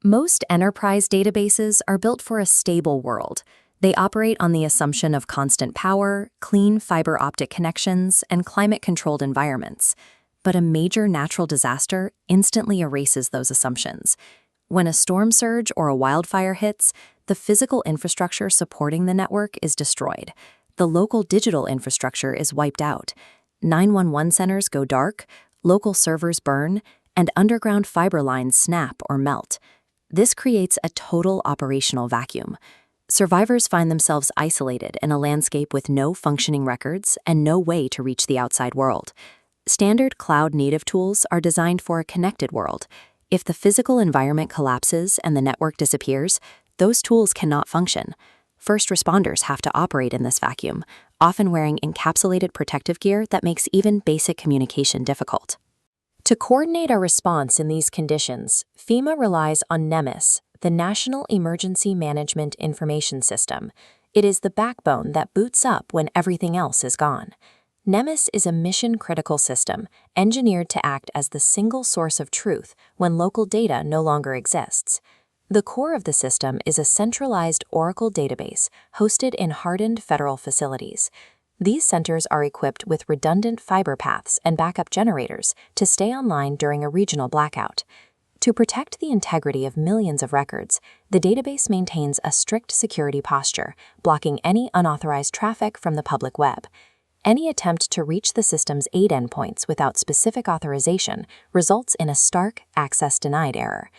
Most enterprise databases are built for a stable world. They operate on the assumption of constant power, clean fiber optic connections, and climate-controlled environments. But a major natural disaster instantly erases those assumptions. When a storm surge or a wildfire hits, the physical infrastructure supporting the network is destroyed. The local digital infrastructure is wiped out. 911 centers go dark, local servers burn, and underground fiber lines snap or melt. This creates a total operational vacuum. Survivors find themselves isolated in a landscape with no functioning records and no way to reach the outside world. Standard cloud-native tools are designed for a connected world. If the physical environment collapses and the network disappears, those tools cannot function. First responders have to operate in this vacuum, often wearing encapsulated protective gear that makes even basic communication difficult. To coordinate a response in these conditions, FEMA relies on NEMIS, the National Emergency Management Information System. It is the backbone that boots up when everything else is gone. NEMIS is a mission-critical system, engineered to act as the single source of truth when local data no longer exists. The core of the system is a centralized Oracle database hosted in hardened federal facilities. These centers are equipped with redundant fiber paths and backup generators to stay online during a regional blackout. To protect the integrity of millions of records, the database maintains a strict security posture, blocking any unauthorized traffic from the public web. Any attempt to reach the system's aid endpoints without specific authorization results in a stark access denied error.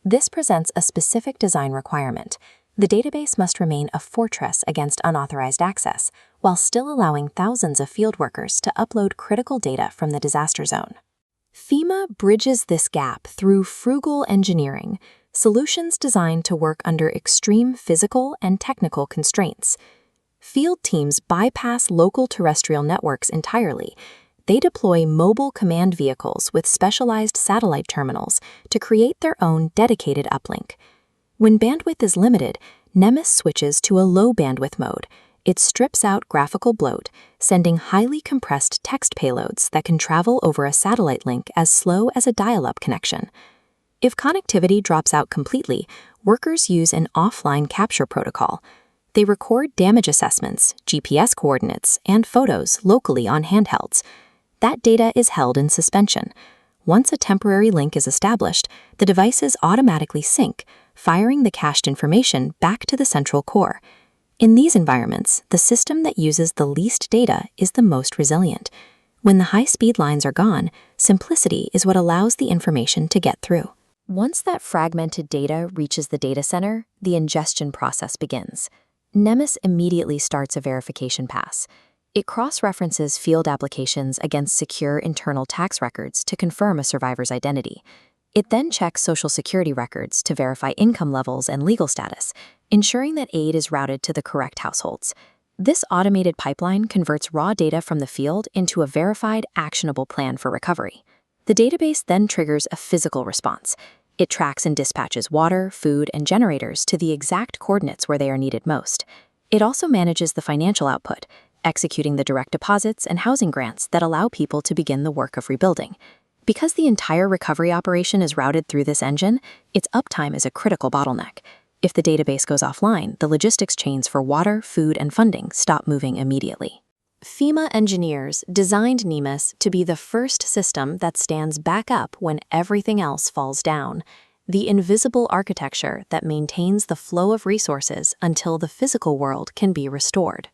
This presents a specific design requirement. The database must remain a fortress against unauthorized access, while still allowing thousands of field workers to upload critical data from the disaster zone. FEMA bridges this gap through frugal engineering, solutions designed to work under extreme physical and technical constraints. Field teams bypass local terrestrial networks entirely. They deploy mobile command vehicles with specialized satellite terminals to create their own dedicated uplink. When bandwidth is limited, NEMIS switches to a low bandwidth mode. It strips out graphical bloat, sending highly compressed text payloads that can travel over a satellite link as slow as a dial-up connection. If connectivity drops out completely, workers use an offline capture protocol. They record damage assessments, GPS coordinates, and photos locally on handhelds. That data is held in suspension. Once a temporary link is established, the devices automatically sync, firing the cached information back to the central core. In these environments, the system that uses the least data is the most resilient. When the high-speed lines are gone, simplicity is what allows the information to get through. Once that fragmented data reaches the data center, the ingestion process begins. NEMIS immediately starts a verification pass. It cross-references field applications against secure internal tax records to confirm a survivor's identity. It then checks Social Security records to verify income levels and legal status, ensuring that aid is routed to the correct households. This automated pipeline converts raw data from the field into a verified, actionable plan for recovery. The database then triggers a physical response. It tracks and dispatches water, food, and generators to the exact coordinates where they are needed most. It also manages the financial output, executing the direct deposits and housing grants that allow people to begin the work of rebuilding. Because the entire recovery operation is routed through this engine, its uptime is a critical bottleneck. If the database goes offline, the logistics chains for water, food, and funding stop moving immediately. FEMA engineers designed NEMIS to be the first system that stands back up when everything else falls down, the invisible architecture that maintains the flow of resources until the physical world can be restored.